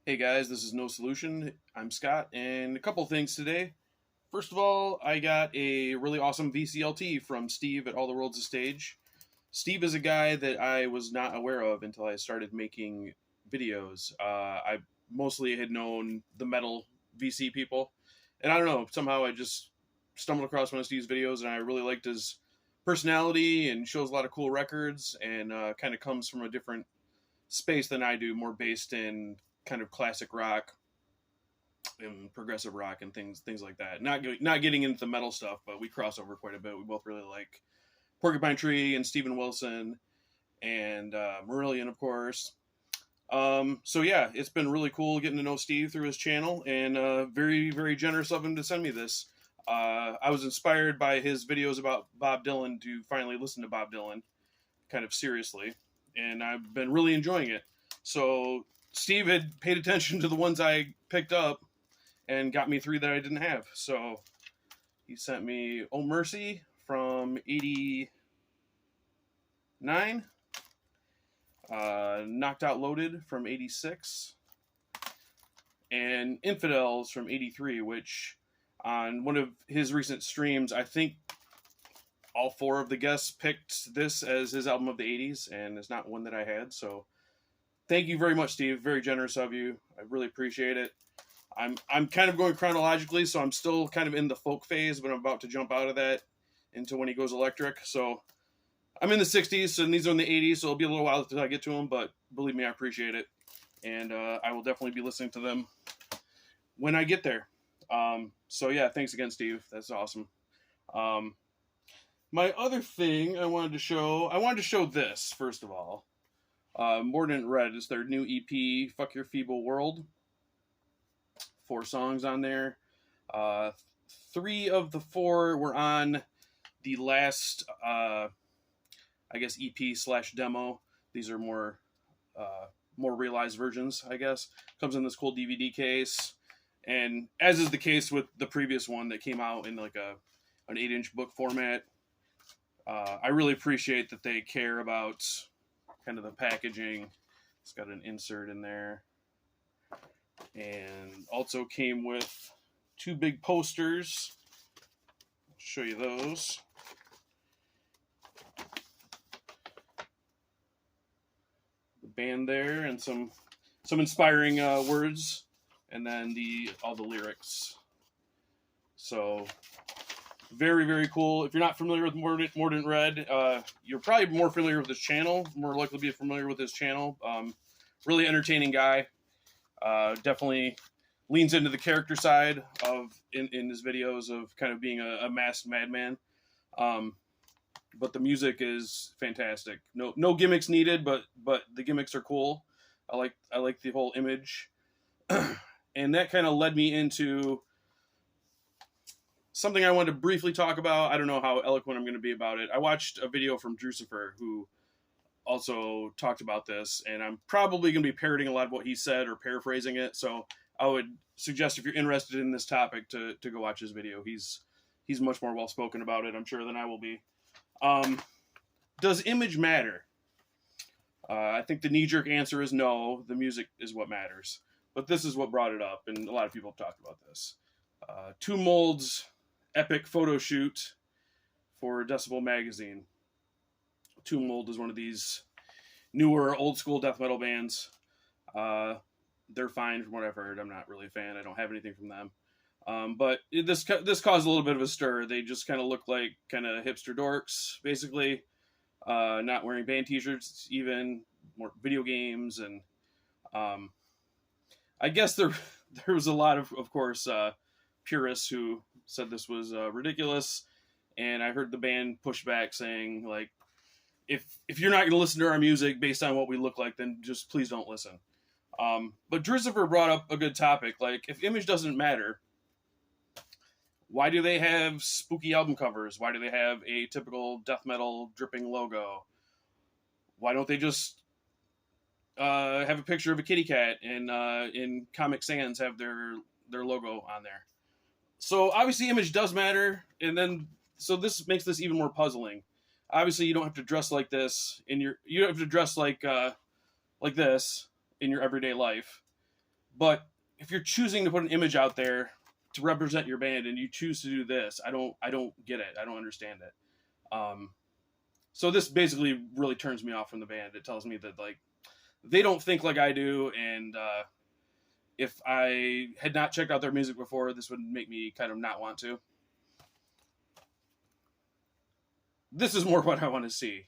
Hey guys, this is No Solution. I'm Scott, and a couple things today. First of all, I got a really awesome VCLT from Steve at All the World's a Stage. Steve is a guy that I was not aware of until I started making videos. I mostly had known the metal VC people, and I don't know, somehow I just stumbled across one of Steve's videos, and I really liked his personality and shows a lot of cool records, and kind of comes from a different space than I do, more based in kind of classic rock and progressive rock and things like that. Not getting into the metal stuff, but we cross over quite a bit. We both really like Porcupine Tree and Steven Wilson and Marillion, of course. So yeah, it's been really cool getting to know Steve through his channel, and very generous of him to send me this. I was inspired by his videos about Bob Dylan to finally listen to Bob Dylan, kind of seriously, and I've been really enjoying it. So Steve had paid attention to the ones I picked up and got me three that I didn't have. So he sent me Oh Mercy from '89, Knocked Out Loaded from '86, and Infidels from '83, which on one of his recent streams, I think all four of the guests picked this as his album of the '80s, and it's not one that I had. So thank you very much, Steve. Very generous of you. I really appreciate it. I'm kind of going chronologically, so I'm still kind of in the folk phase, but I'm about to jump out of that into when he goes electric. So I'm in the 60s, and these are in the 80s, so it'll be a little while until I get to them, but believe me, I appreciate it. And I will definitely be listening to them when I get there. So yeah, thanks again, Steve. That's awesome. My other thing I wanted to show this, first of all. Mordant Red is their new EP, Fuck Your Feeble World. 4 songs on there. 3 of the 4 were on the last, I guess, EP/demo. These are more realized versions, I guess. Comes in this cool DVD case. And as is the case with the previous one that came out in like an 8-inch book format, I really appreciate that they care about kind of the packaging. It's got an insert in there, and also came with 2 big posters. I'll show you those. The band there, and some inspiring words, and then all the lyrics. So very cool. If you're not familiar with Mordant Red, you're probably more familiar with his channel, more likely to be familiar with his channel. Really entertaining guy. Definitely leans into the character side of in his videos of kind of being a masked madman. But the music is fantastic. No gimmicks needed, but the gimmicks are cool. I like the whole image. And that kind of led me into something I wanted to briefly talk about. I don't know how eloquent I'm going to be about it. I watched a video from Drucifer, who also talked about this, and I'm probably going to be parroting a lot of what he said or paraphrasing it. So I would suggest, if you're interested in this topic, to go watch his video. He's much more well spoken about it, I'm sure, than I will be. Does image matter? I think the knee-jerk answer is no. The music is what matters. But this is what brought it up, and a lot of people have talked about this. Tomb Mold's epic photo shoot for Decibel magazine. Tomb Mold is one of these newer, old-school death metal bands. They're fine from what I've heard. I'm not really a fan. I don't have anything from them. But this caused a little bit of a stir. They just kind of look like kind of hipster dorks, basically. Not wearing band t-shirts, even more video games, and I guess there was a lot of course, purists who said this was ridiculous, and I heard the band push back saying, like, if you're not going to listen to our music based on what we look like, then just please don't listen. But Drucifer brought up a good topic. Like, if image doesn't matter, why do they have spooky album covers? Why do they have a typical death metal dripping logo? Why don't they just have a picture of a kitty cat and in Comic Sans have their logo on there? So obviously image does matter, and then so this makes this even more puzzling. Obviously you don't have to dress like this you don't have to dress like this in your everyday life, But if you're choosing to put an image out there to represent your band and you choose to do this, I don't get it. I don't understand it. So this basically really turns me off from the band. It tells me that like they don't think like I do, and if I had not checked out their music before, this would make me kind of not want to. This is more what I want to see.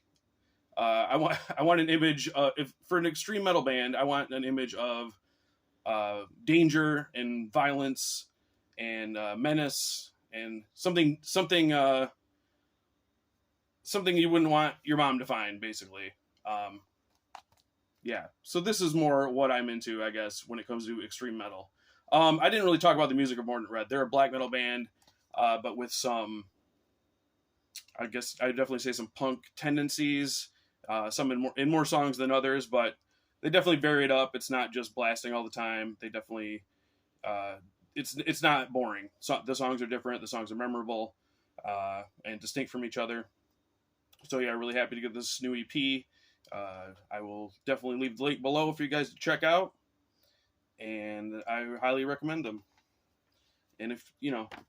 I want an image. If for an extreme metal band, I want an image of danger and violence and menace and something you wouldn't want your mom to find, basically. Yeah, so this is more what I'm into, I guess, when it comes to extreme metal. I didn't really talk about the music of Mordant Red. They're a black metal band, but with some, I guess I'd definitely say some punk tendencies. Some in more songs than others, but they definitely vary it up. It's not just blasting all the time. They definitely, it's not boring. So the songs are different. The songs are memorable and distinct from each other. So yeah, really happy to get this new EP. I will definitely leave the link below for you guys to check out, and I highly recommend them. And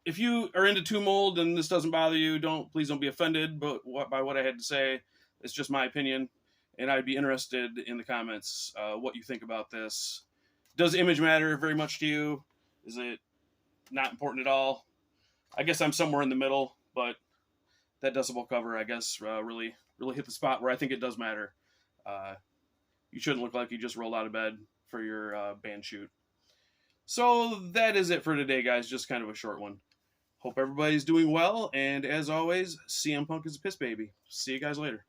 if you are into Tomb Mold and this doesn't bother you, please don't be offended by what I had to say. It's just my opinion, and I'd be interested in the comments what you think about this. Does image matter very much to you? Is it not important at all? I guess I'm somewhere in the middle, but that decibel cover, I guess, really hit the spot where I think it does matter. You shouldn't look like you just rolled out of bed for your band shoot. So that is it for today, guys. Just kind of a short one. Hope everybody's doing well, and as always, CM Punk is a piss baby. See you guys later.